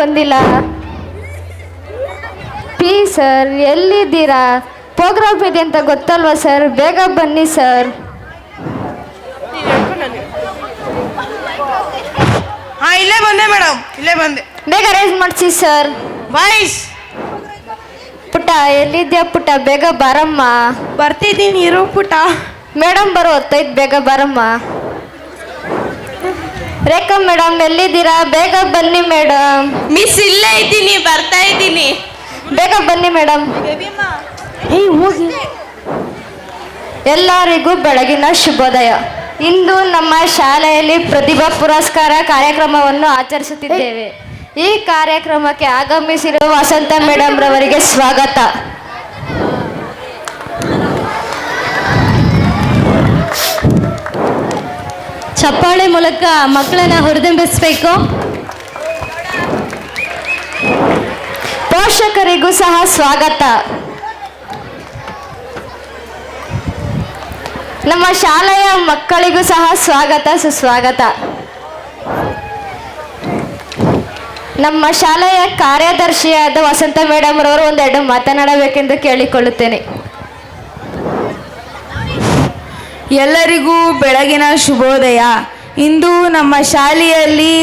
ಬಂದಿಲ್ಲ? ಸರ್ ಎಲ್ಲಿದ್ದೀರಾ? ಪ್ರೋಗ್ರಾಮ್ ಇದೆ ಅಂತ ಗೊತ್ತಲ್ವಾ ಸರ್? ಬೇಗ ಬನ್ನಿ ಸರ್. ಇಲ್ಲೇ ಬಂದೆ ಮೇಡಮ್, ಇಲ್ಲೇ ಬಂದೆ. ಬೇಗ ಅರೇಂಜ್ ಮಾಡಿಸಿ ಸರ್. ವಾಯ್ಸ್ ಪುಟ್ಟ ಎಲ್ಲಿದ್ಯಾ ಪುಟ್ಟ? ಬೇಗ ಬಾರಮ್ಮ. ಬರ್ತಿದ್ದೀನಿ ಇರು ಪುಟ್ಟ. ಮೇಡಮ್ ಬರೋ ಹೊತ್ತೈತ್, ಬೇಗ ಬಾರಮ್ಮ. ರೇಖಾ ಮೇಡಮ್ ಎಲ್ಲಿದ್ದೀರಾ? ಬೇಗ ಬನ್ನಿ ಮೇಡಮ್. ಮಿಸ್ ಇಲ್ಲೇ ಇದ್ದೀನಿ, ಬರ್ತಾ ಇದ್ದೀನಿ. ಬೇಗ ಬನ್ನಿ ಮೇಡಮ್. ಹೋಗಿ. ಎಲ್ಲರಿಗೂ ಬೆಳಗಿನ ಶುಭೋದಯ. ಇಂದು ನಮ್ಮ ಶಾಲೆಯಲ್ಲಿ ಪ್ರತಿಭಾ ಪುರಸ್ಕಾರ ಕಾರ್ಯಕ್ರಮವನ್ನು ಆಚರಿಸುತ್ತಿದ್ದೇವೆ. ಈ ಕಾರ್ಯಕ್ರಮಕ್ಕೆ ಆಗಮಿಸಿರುವ ವಸಂತ ಮೇಡಮ್ ರವರಿಗೆ ಸ್ವಾಗತ. ಚಪ್ಪಾಳೆ ಮೂಲಕ ಮಕ್ಕಳನ್ನ ಹುರಿದುಂಬಿಸಬೇಕು. ಪೋಷಕರಿಗೂ ಸಹ ಸ್ವಾಗತ. ನಮ್ಮ ಶಾಲೆಯ ಮಕ್ಕಳಿಗೂ ಸಹ ಸ್ವಾಗತ, ಸುಸ್ವಾಗತ. ನಮ್ಮ ಶಾಲೆಯ ಕಾರ್ಯದರ್ಶಿಯಾದ ವಸಂತ ಮೇಡಮ್ ರವರು ಒಂದೆರಡು ಮಾತನಾಡಬೇಕೆಂದು ಕೇಳಿಕೊಳ್ಳುತ್ತೇನೆ. ಎಲ್ಲರಿಗೂ ಬೆಳಗಿನ ಶುಭೋದಯ. ಇಂದು ನಮ್ಮ ಶಾಲೆಯಲ್ಲಿ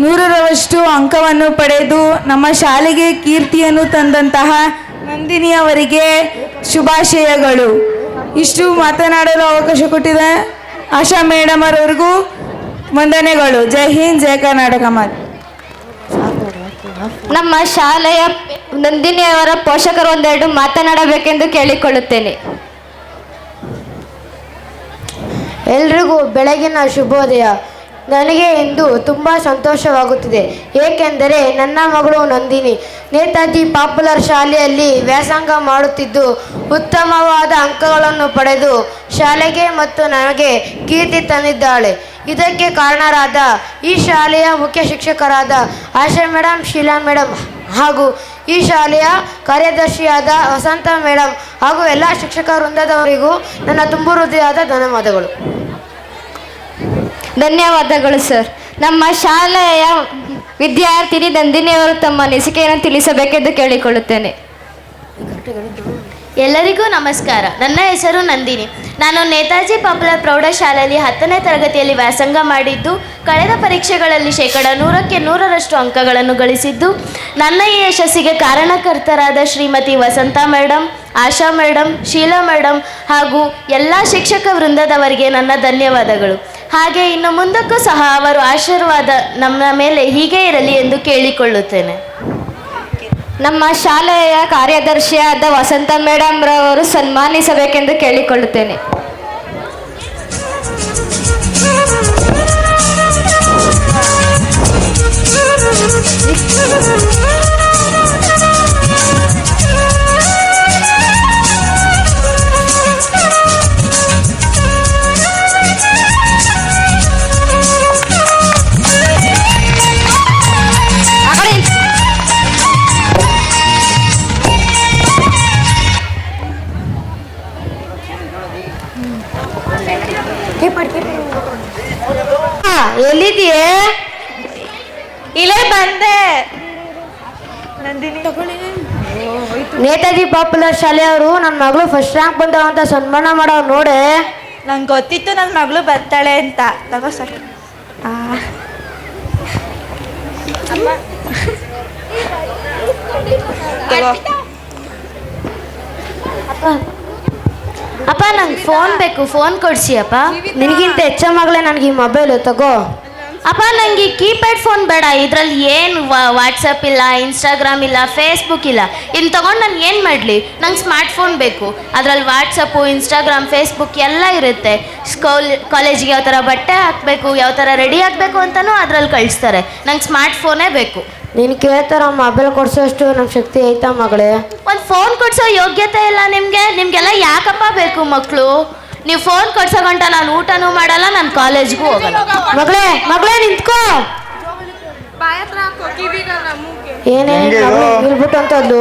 100ರಷ್ಟು ಅಂಕವನ್ನು ಪಡೆದು ನಮ್ಮ ಶಾಲೆಗೆ ಕೀರ್ತಿಯನ್ನು ತಂದಂತಹ ನಂದಿನಿಯವರಿಗೆ ಶುಭಾಶಯಗಳು. ಇಷ್ಟು ಮಾತನಾಡಲು ಅವಕಾಶ ಕೊಟ್ಟಿದ ಆಶಾ ಮೇಡಮ್ ಅವರಿಗೂ ವಂದನೆಗಳು. ಜೈ ಹಿಂದ್, ಜೈ ಕರ್ನಾಟಕ ಮಾತೆ. ನಮ್ಮ ಶಾಲೆಯ ನಂದಿನಿಯವರ ಪೋಷಕರು ಒಂದೆರಡು ಮಾತನಾಡಬೇಕೆಂದು ಕೇಳಿಕೊಳ್ಳುತ್ತೇನೆ. ಎಲ್ರಿಗೂ ಬೆಳಗಿನ ಶುಭೋದಯ. ನನಗೆ ಇಂದು ತುಂಬ ಸಂತೋಷವಾಗುತ್ತಿದೆ, ಏಕೆಂದರೆ ನನ್ನ ಮಗಳು ನಂದಿನಿ ನೇತಾಜಿ ಪಾಪ್ಯುಲರ್ ಶಾಲೆಯಲ್ಲಿ ವ್ಯಾಸಂಗ ಮಾಡುತ್ತಿದ್ದು ಉತ್ತಮವಾದ ಅಂಕಗಳನ್ನು ಪಡೆದು ಶಾಲೆಗೆ ಮತ್ತು ನನಗೆ ಕೀರ್ತಿ ತಂದಿದ್ದಾಳೆ. ಇದಕ್ಕೆ ಕಾರಣರಾದ ಈ ಶಾಲೆಯ ಮುಖ್ಯ ಶಿಕ್ಷಕರಾದ ಆಶಾ ಮೇಡಮ್, ಶೀಲಾ ಮೇಡಮ್ ಹಾಗೂ ಈ ಶಾಲೆಯ ಕಾರ್ಯದರ್ಶಿಯಾದ ವಸಂತ ಮೇಡಮ್ ಹಾಗೂ ಎಲ್ಲ ಶಿಕ್ಷಕ ವೃಂದದವರಿಗೂ ನನ್ನ ತುಂಬ ಹೃದಯದ ಧನ್ಯವಾದಗಳು. ಧನ್ಯವಾದಗಳು ಸರ್. ನಮ್ಮ ಶಾಲೆಯ ವಿದ್ಯಾರ್ಥಿನಿ ನಂದಿನಿಯವರು ತಮ್ಮ ಅನಿಸಿಕೆಯನ್ನು ತಿಳಿಸಬೇಕೆಂದು ಕೇಳಿಕೊಳ್ಳುತ್ತೇನೆ. ಎಲ್ಲರಿಗೂ ನಮಸ್ಕಾರ. ನನ್ನ ಹೆಸರು ನಂದಿನಿ. ನಾನು ನೇತಾಜಿ ಪಾಪ್ಯುಲರ್ ಪ್ರೌಢಶಾಲೆಯಲ್ಲಿ 10ನೇ ತರಗತಿಯಲ್ಲಿ ವ್ಯಾಸಂಗ ಮಾಡಿದ್ದು, ಕಳೆದ ಪರೀಕ್ಷೆಗಳಲ್ಲಿ 100% ಅಂಕಗಳನ್ನು ಗಳಿಸಿದ್ದು, ನನ್ನ ಈ ಯಶಸ್ಸಿಗೆ ಕಾರಣಕರ್ತರಾದ ಶ್ರೀಮತಿ ವಸಂತ ಮೇಡಮ್, ಆಶಾ ಮೇಡಮ್, ಶೀಲಾ ಮೇಡಮ್ ಹಾಗೂ ಎಲ್ಲ ಶಿಕ್ಷಕ ವೃಂದದವರಿಗೆ ನನ್ನ ಧನ್ಯವಾದಗಳು. ಹಾಗೆ ಇನ್ನು ಮುಂದಕ್ಕೂ ಸಹ ಅವರು ಆಶೀರ್ವಾದ ನಮ್ಮ ಮೇಲೆ ಹೀಗೆ ಇರಲಿ ಎಂದು ಕೇಳಿಕೊಳ್ಳುತ್ತೇನೆ. ನಮ್ಮ ಶಾಲೆಯ ಕಾರ್ಯದರ್ಶಿಯಾದ ವಸಂತ ಮೇಡಮ್ ರವರು ಸನ್ಮಾನಿಸಬೇಕೆಂದು ಕೇಳಿಕೊಳ್ಳುತ್ತೇನೆ. ಎಲ್ಲಿದೆಯೇ? ಇಲ್ಲೇ ಬಂದೆ. ನೇತಾಜಿ ಪಾಪ್ಯುಲರ್ ಶಾಲೆಯವರು ನನ್ನ ಮಗಳು ಫಸ್ಟ್ ರ್ಯಾಂಕ್ ಬಂದವ ಅಂತ ಸನ್ಮಾನ ಮಾಡೋ ನೋಡೆ. ನಂಗೆ ಗೊತ್ತಿತ್ತು ನನ್ನ ಮಗಳು ಬರ್ತಾಳೆ ಅಂತ. ತಗೋ ಸರ್. ಅಪ್ಪ ನಂಗೆ ಫೋನ್ ಬೇಕು, ಫೋನ್ ಕೊಡಿಸಿ ಅಪ್ಪ. ನಿನಗಿಂತ ಹೆಚ್ಚ ಮಗಳೇ ನನಗೆ ಈ ಮೊಬೈಲು ತಗೋ. ಅಪ್ಪ ನನಗೆ ಕೀಪ್ಯಾಡ್ ಫೋನ್ ಬೇಡ. ಇದರಲ್ಲಿ ಏನು ವಾಟ್ಸಪ್ ಇಲ್ಲ, ಇನ್ಸ್ಟಾಗ್ರಾಮ್ ಇಲ್ಲ, ಫೇಸ್ಬುಕ್ ಇಲ್ಲ. ಇನ್ನು ತೊಗೊಂಡು ನಾನು ಏನು ಮಾಡಲಿ? ನಂಗೆ ಸ್ಮಾರ್ಟ್ ಫೋನ್ ಬೇಕು. ಅದರಲ್ಲಿ ವಾಟ್ಸಪ್ಪು, ಇನ್ಸ್ಟಾಗ್ರಾಮ್, ಫೇಸ್ಬುಕ್ ಎಲ್ಲ ಇರುತ್ತೆ. ಕಾಲೇಜಿಗೆ ಯಾವ ಥರ ಬಟ್ಟೆ ಹಾಕಬೇಕು, ಯಾವ ಥರ ರೆಡಿ ಆಗಬೇಕು ಅಂತಲೂ ಅದರಲ್ಲಿ ಕಳಿಸ್ತಾರೆ. ನಂಗೆ ಸ್ಮಾರ್ಟ್ ಫೋನೇ ಬೇಕು. ನೀನು ಕೇಳ್ತಾರ ಮೊಬೈಲ್ ಕೊಡ್ಸೋಷ್ಟು ನಮ್ಮ ಶಕ್ತಿ ಐತಾ ಮಗಳೇ? ಒಂದು ಫೋನ್ ಕೊಡಿಸೋ ಯೋಗ್ಯತೆ ಇಲ್ಲ ನಿಮಗೆಲ್ಲ ಯಾಕಪ್ಪ ಬೇಕು ಮಕ್ಕಳು? ನೀವು ಫೋನ್ ಕೊಡ್ಸೋ ಗಂಟ ನಾನು ಊಟನೂ ಮಾಡಲ್ಲ, ನಾನು ಕಾಲೇಜ್ಗೂ ಹೋಗಲ್ಲ. ಮಗಳೇ ನಿಂತ್ಕೋ. ಏನೇ ನಿಲ್ಬಿಟ್ಟು ಅಂತದ್ದು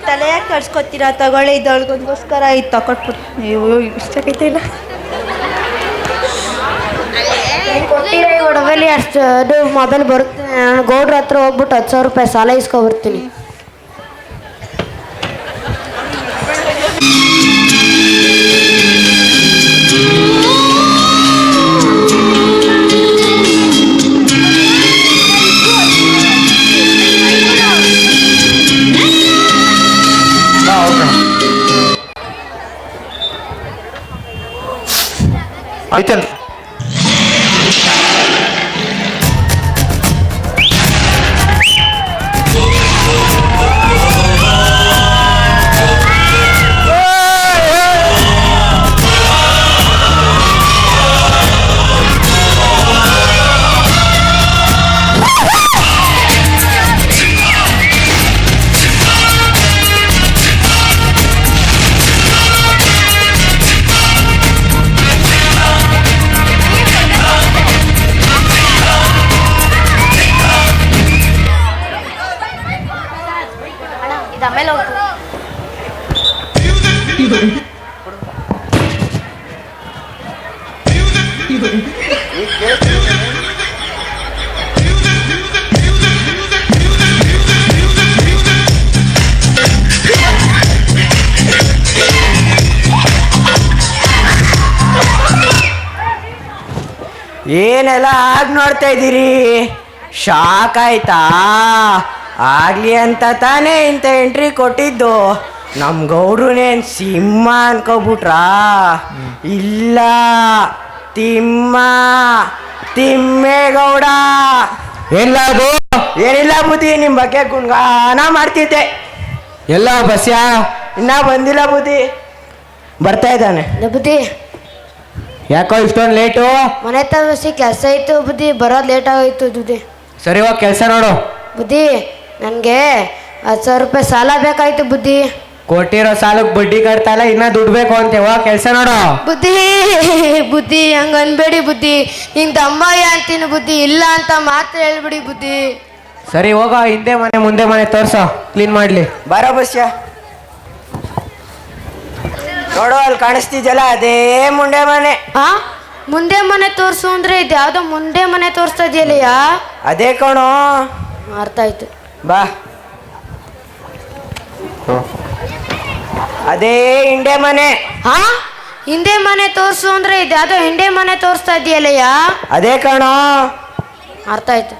ತಲೆಯಾಗಿ ಕಳ್ಸ್ಕೊತೀರಾ? ತಗೊಳ್ಳಿ, ಇದೊಳಗೋಸ್ಕರ ಇದು ತಗೊಟ್ಬಿಟ್ಟು. ನೀವು ಇಷ್ಟಕ್ಕೈತೆ ಇಲ್ಲ. ಕೊಟ್ಟಿರೋ ಒಡವೆಲಿ ಅಷ್ಟು ಅದು ಮೊಬೈಲ್ ಬರುತ್ತೆ. ನಾನು ಗೌಡ್ರ ಹತ್ರ ಹೋಗ್ಬಿಟ್ಟು 10,000 ರೂಪಾಯಿ ಸಾಲ ಇಸ್ಕೊಬರ್ತೀನಿ. ಆಯ್ತಲ್ಲ ಆಮೇಲೆ ಹೋಗ್ತು. ಏನೆಲ್ಲ ಆಗಿ ನೋಡ್ತಾ ಇದ್ದೀರಿ? ಶಾಕ್ ಆಯ್ತಾ? ಆಗ್ಲಿ ಅಂತ ತಾನೇ ಇಂಥ ಎಂಟ್ರಿ ಕೊಟ್ಟಿದ್ದು. ನಮ್ಮ ಗೌಡ್ರನೇನು ಸಿಂಹ ಅನ್ಕೋಬಿಟ್ರಾ? ಇಲ್ಲ, ತಿಮ್ಮ, ತಿಮ್ಮೇಗೌಡ. ಎಲ್ಲ ಅದು ಏನಿಲ್ಲ ಬುದ್ಧಿ, ನಿಮ್ಮ ಬಗ್ಗೆ ಗುಣಗಾನ ಮಾಡ್ತಿದ್ದೆ. ಎಲ್ಲ ಬಸ್ಯಾ ಇನ್ನ ಬಂದಿಲ್ಲ ಬುದ್ಧಿ, ಬರ್ತಾ ಇದ್ದಾನೆ. ಬುದ್ಧಿ ಯಾಕೋ ಇಷ್ಟೊಂದು ಲೇಟು? ಮನೆ ತರಿಸಿ ಕೆಲಸ ಇತ್ತು ಬುದ್ಧಿ, ಬರೋದು ಲೇಟ್ ಆಗೋಯ್ತು ಬುದ್ಧಿ. ಸರಿ ಹೋಗಿ ಕೆಲಸ ನೋಡು. ಬುದ್ಧಿ ನನಗೆ 10,000 ರೂಪಾಯಿ ಸಾಲ ಬೇಕಾಯ್ತು ಬುದ್ಧಿ. ಕೊಟ್ಟಿರೋ ಸಾಲಕ್ಕೆ ಬಡ್ಡಿ ಕಟ್ತಾ ಇಲ್ಲ, ಇನ್ನ ದುಡ್ಡು ಬೇಕು ಅಂತೆ. ಹೋಗಿ ಕೆಲಸ ನೋಡು. ಬುದ್ಧಿ ಬುದ್ಧಿ ಹಂಗ ಅನ್ಬೇಡಿ ಬುದ್ಧಿ, ನಿಂಗೆ ದಮ್ಮಯ್ಯ ಅಂತೀನಿ ಬುದ್ಧಿ, ಇಲ್ಲ ಅಂತ ಮಾತ್ರ ಹೇಳ್ಬಿಡಿ ಬುದ್ಧಿ. ಸರಿ ಹೋಗ, ಹಿಂದೆ ಮನೆ ಮುಂದೆ ಮನೆ ತೋರ್ಸೋ, ಕ್ಲೀನ್ ಮಾಡ್ಲಿ. ಬರೋ ಬಸ್ಯ, ನೋಡು ಅಲ್ಲಿ ಕಾಣಿಸ್ತಿದ್ಯಲ್ಲ, ಅದೇ ಮುಂಡೆ ಮನೆ. ಆ ಮುಂದೆ ಮನೆ ತೋರ್ಸು ಅಂದ್ರೆ ಇದು ಯಾವ್ದೋ ಮುಂದೆ ಮನೆ ತೋರಿಸ್ತಾ ಇದೆಯಲ್ಲಯ್ಯ. ಅದೇ ಕಣೋ, ಅರ್ಥ ಆಯ್ತು. ಬಾ. ಅದೇ ಹಿಂಡೆ ಮನೆ. ಹಾ ಹಿಂದೆ ಮನೆ ತೋರ್ಸು ಅಂದ್ರೆ ಇದು ಯಾವ್ದೋ ಹಿಂದೆ ಮನೆ ತೋರಿಸ್ತಾ ಇದೆಯಲ್ಲಯ್ಯ. ಅದೇ ಕಣೋ, ಅರ್ಥ ಆಯ್ತು.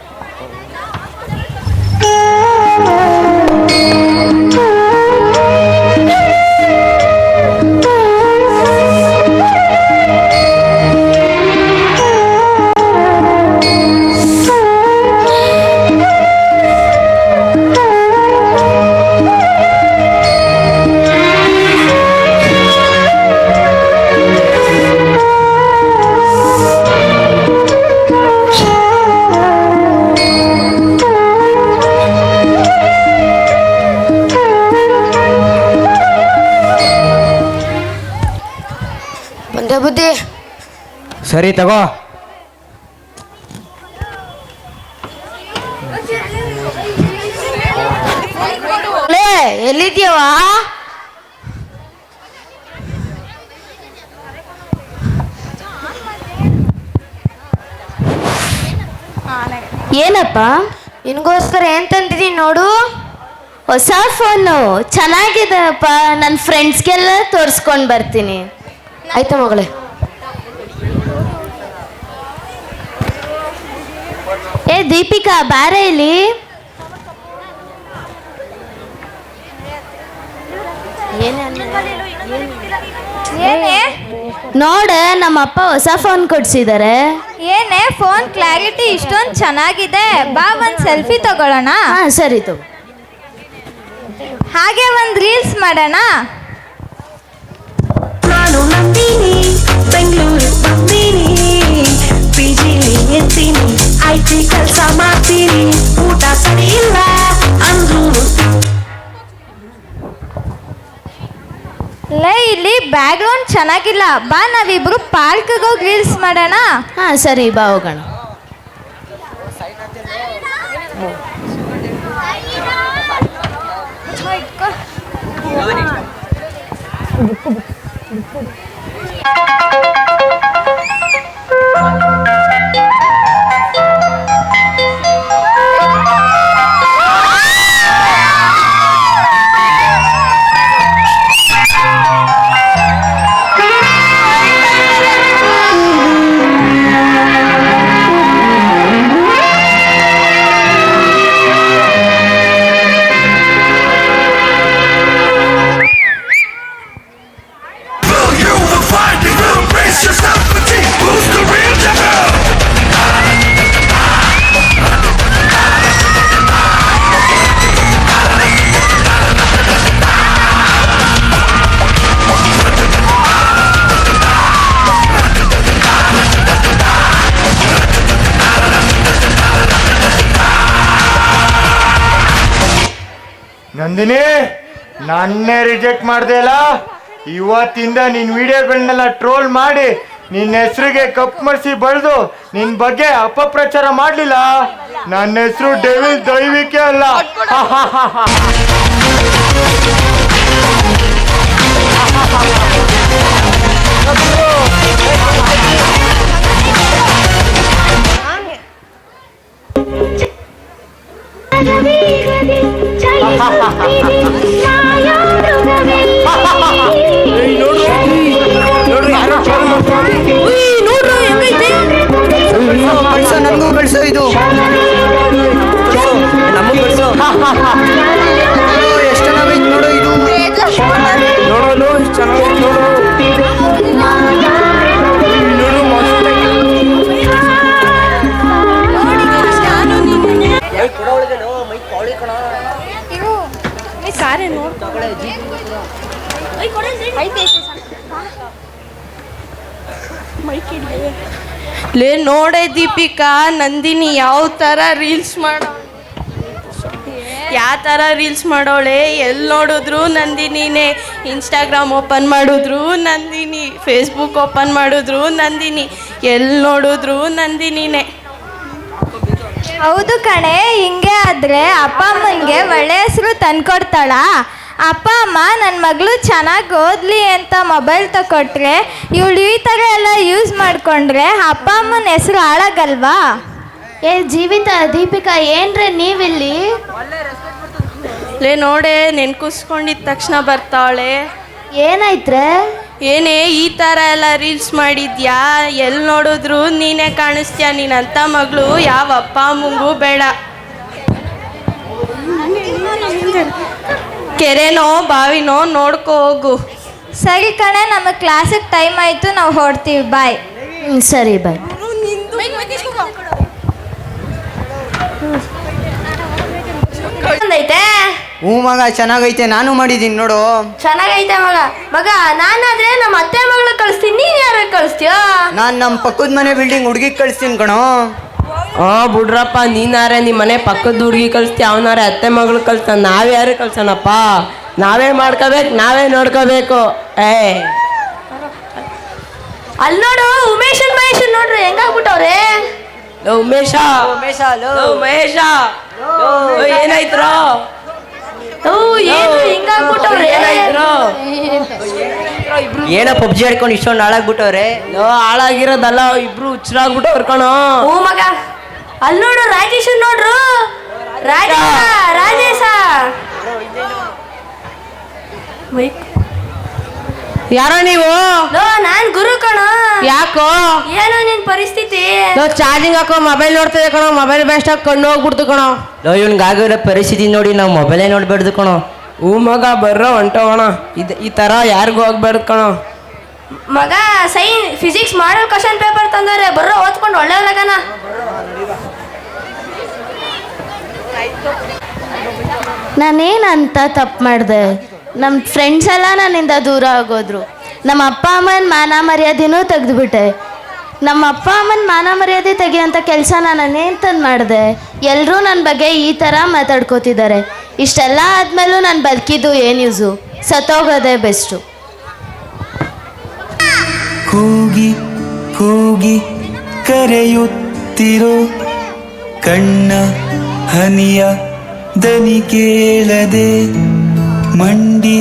ಬಂದೆ ಬುದ್ಧಿ. ಸರಿ ತಗೋ. ಎಲ್ಲಿದ್ಯವ? ಏನಪ್ಪ? ನಿನ್ಗೋಸ್ಕರ ಏನ್ ತಂದಿದ್ದೀನಿ ನೋಡು. ಹೊಸ ಫೋನು ಚೆನ್ನಾಗಿದೆಪ್ಪ, ನನ್ನ ಫ್ರೆಂಡ್ಸ್ಗೆಲ್ಲ ತೋರಿಸ್ಕೊಂಡು ಬರ್ತೀನಿ. ಆಯ್ತಾ ಮಗಳೇ? ಏ ದೀಪಿಕಾ, ಬಾರ ಇಲ್ಲಿ. ನೋಡ, ನಮ್ಮಪ್ಪ ಹೊಸ ಫೋನ್ ಕೊಡ್ಸಿದ್ದಾರೆ. ಏನೇ ಫೋನ್ ಕ್ಲಾರಿಟಿ ಇಷ್ಟೊಂದು ಚೆನ್ನಾಗಿದೆ, ಬಾ ಒಂದು ಸೆಲ್ಫಿ ತಗೊಳ್ಳೋಣ. ಹಾ ಸರಿ ತಗೋ. ಹಾಗೆ ಒಂದು ರೀಲ್ಸ್ ಮಾಡೋಣ. ನಾನು ನಂದಿನಿ, ಬೆಂಗಳೂರು ಬಂದೀನಿ, ಪಿಜಿಲಿ ಎತ್ತೀನಿ, ಐಟಿ ಕೆಲಸ ಮಾಡ್ತೀನಿ, ಊಟ ಸರಿ ಇಲ್ಲ ಅಂದ್ರೂ. ಲೇ, ಇಲ್ಲಿ ಬ್ಯಾಕ್ಗ್ರೌಂಡ್ ಚೆನ್ನಾಗಿಲ್ಲ, ಬಾ ನಾವಿಬ್ರು ಪಾರ್ಕ್ಗೆ ಹೋಗಿ ರೀಲ್ಸ್ ಮಾಡೋಣ. ಹಾ ಸರಿ, ಬಾ ಹೋಗೋಣ. ನಂದಿನಿ, ನನ್ನೇ ರಿಜೆಕ್ಟ್ ಮಾಡ್ದೆ ಅಲ್ಲ. ಇವತ್ತಿಂದ ನಿನ್ ವಿಡಿಯೋಗಳನ್ನೆಲ್ಲ ಟ್ರೋಲ್ ಮಾಡಿ ನಿನ್ನ ಹೆಸರಿಗೆ ಕಪ್ ಮರ್ಸಿ ಬಳ್ದು ನಿನ್ ಬಗ್ಗೆ ಅಪಪ್ರಚಾರ ಮಾಡ್ಲಿಲ್ಲ. ನನ್ನ ಹೆಸರು ಡೆವಿಲ್ ದೈವಿಕೆ ಅಲ್ಲ. ನನಗೂ ಬೆಳೆಸೋ ಇದು ನಮಗೂ ಬೆಳೆಸೋ ಎಷ್ಟು ಚೆನ್ನಾಗೈತೆ ನೋಡು ಇದು ನೋಡೋದು ಎಷ್ಟು ಚೆನ್ನಾಗೈತೆ ನೋಡು ಲೇ ನೋಡೆ ದೀಪಿಕಾ, ನಂದಿನಿ ಯಾವ ಥರ ರೀಲ್ಸ್ ಮಾಡೋಳೆ. ಎಲ್ಲಿ ನೋಡಿದ್ರು ನಂದಿನಿನೇ. ಇನ್ಸ್ಟಾಗ್ರಾಮ್ ಓಪನ್ ಮಾಡಿದ್ರು ನಂದಿನಿ, ಫೇಸ್ಬುಕ್ ಓಪನ್ ಮಾಡಿದ್ರು ನಂದಿನಿ, ಎಲ್ಲಿ ನೋಡಿದ್ರು ನಂದಿನಿನೇ. ಹೌದು ಕಣೆ, ಹಿಂಗೆ ಆದರೆ ಅಪ್ಪ ಅಮ್ಮನಿಗೆ ಒಳ್ಳೆ ಹೆಸರು ತಂದ್ಕೊಡ್ತಾಳ. ಅಪ್ಪ ಅಮ್ಮ ನನ್ನ ಮಗಳು ಚೆನ್ನಾಗಿ ಓದಲಿ ಅಂತ ಮೊಬೈಲ್ ತಗೊಟ್ರೆ ಇವಳು ಈ ಥರ ಎಲ್ಲ ಯೂಸ್ ಮಾಡಿಕೊಂಡ್ರೆ ಅಪ್ಪ ಅಮ್ಮನ ಹೆಸರು ಹಾಳಾಗಲ್ವಾ? ಏ ಜೀವಿತ, ದೀಪಿಕಾ, ಏನ್ರೆ ನೀವಿಲ್ಲಿ? ಲೇ ನೋಡೆ, ನೆನ್ಕುಸ್ಕೊಂಡಿದ್ದ ತಕ್ಷಣ ಬರ್ತಾವಳೆ. ಏನಾಯ್ತ್ರೆ? ಏನೇ ಈ ಥರ ಎಲ್ಲ ರೀಲ್ಸ್ ಮಾಡಿದ್ಯಾ? ಎಲ್ಲಿ ನೋಡಿದ್ರು ನೀನೇ ಕಾಣಿಸ್ತೀಯ. ನೀನಂತ ಮಗಳು ಯಾವ ಅಪ್ಪ ಅಮ್ಮಂಗೂ ಬೇಡ. ಕೆರೆನೋ ಬಾವಿನೋ ನೋಡ್ಕೊ ಹೋಗು. ಸರಿ ಕಣೆ, ನಮಗೆ ಕ್ಲಾಸಿಗೆ ಟೈಮ್ ಆಯಿತು, ನಾವು ಹೊರಡ್ತೀವಿ. ಬಾಯ್. ಸರಿ ಬಾಯ್. ಹ್ಞೂ ಮಗ, ಚೆನ್ನಾಗೈತೆ. ನಾನು ಮಾಡಿದ್ದೀನಿ ನೋಡು. ಚೆನ್ನಾಗೈತೆ ಮಗ. ಮಗ, ನಾನಾದ್ರೆ ನಮ್ಮ ಅತ್ತೆ ಮಗಳು ಕಳಿಸ್ತೀನಿ, ನೀನ್ ಯಾರ ಕಳಿಸ್ತೀಯೋ? ನಾನು ನಮ್ಮ ಪಕ್ಕದ ಮನೆ ಬಿಲ್ಡಿಂಗ್ ಹುಡುಗಿಗೆ ಕಳಿಸ್ತೀನಿ ಕಣೋ. ಬಿಡ್ರಪ್ಪ, ನೀನಾರೆ ನಿಮ್ಮ ಮನೆ ಪಕ್ಕದ ಹುಡುಗಿ ಕಳಿಸ್ತೀಯ, ಅವನಾರೆ ಅತ್ತೆ ಮಗಳು ಕಳಿಸ್ತಾನ. ನಾವ್ಯಾರು ಕಳ್ಸೋಣಪ್ಪ? ನಾವೇ ಮಾಡ್ಕೋಬೇಕು, ನಾವೇ ನೋಡ್ಕೋಬೇಕು. ಅಲ್ಲಿ ನೋಡು, ಉಮೇಶನ್ ಮಹೇಶನ್ ನೋಡ್ರಿ ಹೆಂಗಾಗ್ಬಿಟ್ಟವ್ರೆ. ಉಮೇಶ, ಮಹೇಶ, ಏನಾಯ್ತ್ರೋ? ಏನು ಹಿಂಗಾಗ್ಬಿಟ್ಟವ್ರೆ? ಏನೋ ಪಬ್ಜಿ ಆಡ್ಕೊಂಡು ಇಷ್ಟೊಂದು ಹಾಳಾಗ್ಬಿಟ್ಟವ್ರೆ. ಹಾಳಾಗಿರೋದಲ್ಲ, ಇಬ್ರು ಹುಚ್ಚರಾಗ್ಬಿಟ್ಟವ್ರು ಕಣೋ. ಹ್ಞೂ ಮಗ, ಅಲ್ಲಿ ನೋಡು ರಾಜೇಶ್ ನೋಡ್ರು. ರಾಜೇಶ ಯಾರೋ ನೀವು? ನಾನ್ ಗುರು ಕಣೋ. ಯಾಕೋ? ಏನು ನಿನ್ ಪರಿಸ್ಥಿತಿ? ಚಾರ್ಜಿಂಗ್ ಹಾಕೋ, ಮೊಬೈಲ್ ನೋಡ್ತಿದ್ದೆ ಕಣೋ. ಮೊಬೈಲ್ ಬೆಸ್ಟ್ ಆಗಿ ಕಣ್ಣು ಹೋಗ್ಬಿಡ್ತು ಕಣೋ. ಇವ್ನಿಗಾಗಿರೋ ಪರಿಸ್ಥಿತಿ ನೋಡಿ ನಾವು ಮೊಬೈಲೇ ನೋಡ್ಬೇಡ್ದು ಕಣೋ. ಹೂ ಮಗ, ಬರ್ರೋ ಹೊಂಟೋಣ. ಈ ಥರ ಯಾರಿಗೂ ಹೋಗ್ಬೇಡ್ದು ಕಣೋ. ಮಗ, ಫಿಸಿಕ್ಸ್ ಮಾಡಲ್ ಕ್ವಶನ್ ಪೇಪರ್ ತಂದರೆ ಬರ್ರೋ, ಓದ್ಕೊಂಡು ಒಳ್ಳೆಯವನಾಗನ. ನಾನೇನಂತ ತಪ್ಪು ಮಾಡಿದೆ? ನಮ್ಮ ಫ್ರೆಂಡ್ಸ್ ಎಲ್ಲ ನನ್ನಿಂದ ದೂರ ಆಗೋದ್ರು. ನಮ್ಮ ಅಪ್ಪ ಅಮ್ಮನ ಮಾನ ಮರ್ಯಾದೆನೂ ತೆಗೆದುಬಿಟ್ಟೆ. ನಮ್ಮ ಅಪ್ಪ ಅಮ್ಮನ ಮಾನ ಮರ್ಯಾದೆ ತೆಗಿಯೋಂಥ ಕೆಲಸ ನಾನೇನು ತಂದು ಮಾಡಿದೆ? ಎಲ್ಲರೂ ನನ್ನ ಬಗ್ಗೆ ಈ ಥರ ಮಾತಾಡ್ಕೋತಿದ್ದಾರೆ. ಇಷ್ಟೆಲ್ಲ ಆದಮೇಲೂ ನಾನು ಬದುಕಿದ್ದು ಏನು ಯೂಸು? ಸತ್ತೋಗೋದೇ ಬೆಸ್ಟು. ಕೂಗಿ ಕೂಗಿ ಕರೆಯುತ್ತಿರೋ ಕಣ್ಣ ಹನಿಯ ದನಿ ಕೇಳದೆ ಮಂಡಿ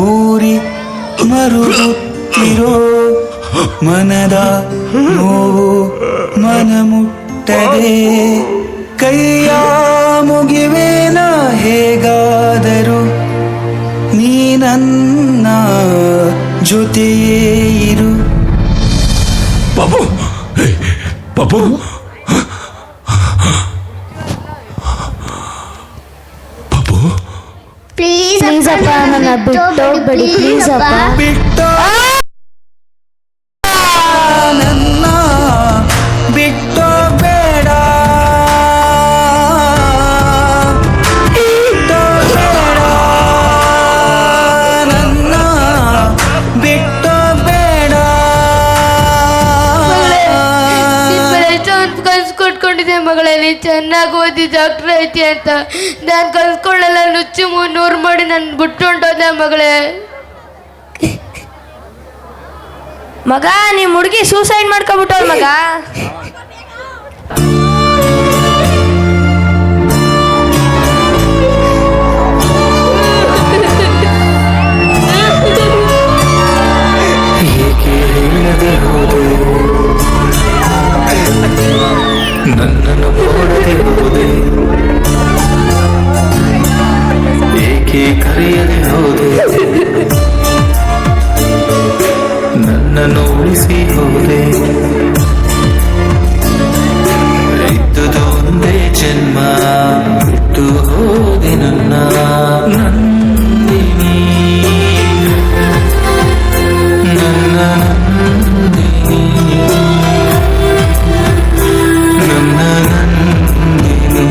ಊರಿ ಮರುಗುತ್ತಿರೋ ಮನದ ನೋವು ಮನ ಮುಟ್ಟದೆ ಕೈಯ ಮುಗಿವೇನ ಹೇಗಾದರೂ ನೀ ನನ್ನ ಜೊತೆಯೇ ಇರು. ಪಾಪು, ಪಾಪು, ಪಾಪು, ಪ್ಲೀಸ್ ಅಪ್ಪ, ನನ್ನ ಬಿಟ್ಟೋಗ್ಬೇಡಿ ಪ್ಲೀಸ್ ಅಪ್ಪ. ಬಿಟ್ಟೋ ನನ್ನ ಬಿಟ್ಟೋ ಬೇಡ, ಬಿಟ್ಟೋ ಬೇಡ, ನನ್ನ ಬಿಟ್ಟೋ ಬೇಡ. ಎಷ್ಟೊಂದು ಕನ್ಸು ಕೊಟ್ಕೊಂಡಿದ್ದೆ ಮಗಳೇ, ನೀನು ಚೆನ್ನಾಗಿ ಓದಿ ಡಾಕ್ಟ್ರ್ ಐತಿ ಅಂತ ನಾನು ಕಲ್ತ್ಕೊಳ್ಳೆಲ್ಲ ನುಚ್ಚು 300 ಮಾಡಿ ನಾನು ಬಿಟ್ಟು ಹೊಂಟೋದೆ ಮಗಳೇ. ಮಗ ನಿಮ್ಮ ಹುಡುಗಿ ಸೂಸೈಡ್ ಮಾಡ್ಕೊಬಿಟ್ಟವಳ ಮಗ. ಏಕೆ ಹೇಳದೆ ಹೋದೆ, ನನ್ನನ್ನು ನೋಡದೆ ಹೋದೆ, ಏಕೆ ಕರೆಯದೆ ಹೋದೆ, ನನ್ನನ್ನು ಉಳಿಸಿ ಹೋದೆ. ಇದ್ದುದು ಒಂದೇ ಜನ್ಮ, ಬಿಟ್ಟು ಹೋದೆ ನನ್ನ ನಂದಿನಿ, ನನ್ನ ನಂದಿನಿ, ನನ್ನ ನಂದಿನಿ.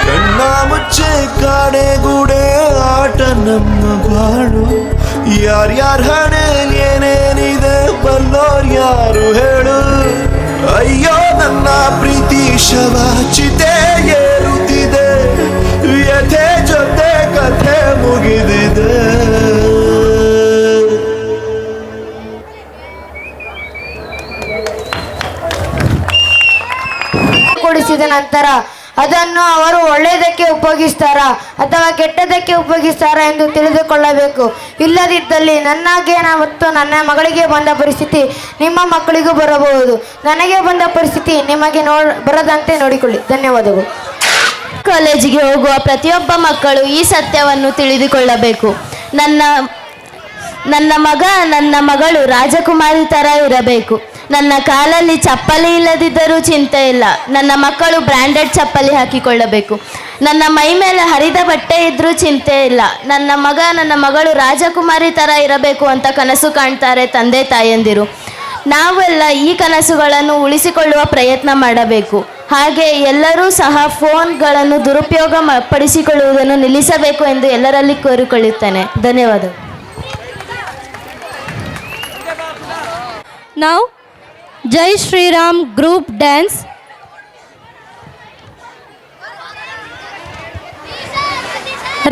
ಕಣ್ಣ ಮುಚ್ಚೆ ಕಾಡೆಗೂಡೆ ಆಟ ನಮ್ಮ ಬಾಳು, ಯಾರ್ಯಾರ ಹಣೆ ಏನೇನಿದೆ ಬಲ್ಲೋರ್ ಯಾರು ಹೇಳು. ಅಯ್ಯೋ ನನ್ನ ಪ್ರೀತಿ ಶವ ಚಿತೆ ಏರುತ್ತಿದೆ, ವ್ಯಥೆ ಜೊತೆ ಕಥೆ ಮುಗಿದಿದೆ. ಕೊಡಿಸಿದ ನಂತರ ಅದನ್ನು ಅವರು ಒಳ್ಳೆಯದಕ್ಕೆ ಉಪಯೋಗಿಸ್ತಾರಾ ಅಥವಾ ಕೆಟ್ಟದಕ್ಕೆ ಉಪಯೋಗಿಸ್ತಾರಾ ಎಂದು ತಿಳಿದುಕೊಳ್ಳಬೇಕು. ಇಲ್ಲದಿದ್ದಲ್ಲಿ ನನಗೆ ಮತ್ತು ನನ್ನ ಮಗಳಿಗೆ ಬಂದ ಪರಿಸ್ಥಿತಿ ನಿಮ್ಮ ಮಕ್ಕಳಿಗೂ ಬರಬಹುದು. ನನಗೆ ಬಂದ ಪರಿಸ್ಥಿತಿ ನಿಮಗೆ ಬರದಂತೆ ನೋಡಿಕೊಳ್ಳಿ. ಧನ್ಯವಾದಗಳು. ಕಾಲೇಜಿಗೆ ಹೋಗುವ ಪ್ರತಿಯೊಬ್ಬ ಮಕ್ಕಳು ಈ ಸತ್ಯವನ್ನು ತಿಳಿದುಕೊಳ್ಳಬೇಕು. ನನ್ನ ಮಗ ನನ್ನ ಮಗಳು ರಾಜಕುಮಾರಿ ಥರ ಇರಬೇಕು. ನನ್ನ ಕಾಲಲ್ಲಿ ಚಪ್ಪಲಿ ಇಲ್ಲದಿದ್ದರೂ ಚಿಂತೆ ಇಲ್ಲ, ನನ್ನ ಮಕ್ಕಳು ಬ್ರ್ಯಾಂಡೆಡ್ ಚಪ್ಪಲಿ ಹಾಕಿಕೊಳ್ಳಬೇಕು. ನನ್ನ ಮೈ ಮೇಲೆ ಹರಿದ ಬಟ್ಟೆ ಇದ್ದರೂ ಚಿಂತೆ ಇಲ್ಲ, ನನ್ನ ಮಗ ನನ್ನ ಮಗಳು ರಾಜಕುಮಾರಿ ಥರ ಇರಬೇಕು ಅಂತ ಕನಸು ಕಾಣ್ತಾರೆ ತಂದೆ ತಾಯಂದಿರು. ನಾವೆಲ್ಲ ಈ ಕನಸುಗಳನ್ನು ಉಳಿಸಿಕೊಳ್ಳುವ ಪ್ರಯತ್ನ ಮಾಡಬೇಕು. ಹಾಗೆ ಎಲ್ಲರೂ ಸಹ ಫೋನ್ಗಳನ್ನು ದುರುಪಯೋಗ ಪಡಿಸಿಕೊಳ್ಳುವುದನ್ನು ನಿಲ್ಲಿಸಬೇಕು ಎಂದು ಎಲ್ಲರಲ್ಲಿ ಕೋರಿಕೊಳ್ಳುತ್ತೇನೆ. ಧನ್ಯವಾದಗಳು. Now, Jai Shri Ram group dance.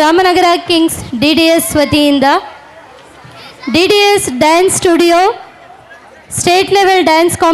Ramanagara Kings DDS ವತಿಯಿಂದ DDS dance studio state level dance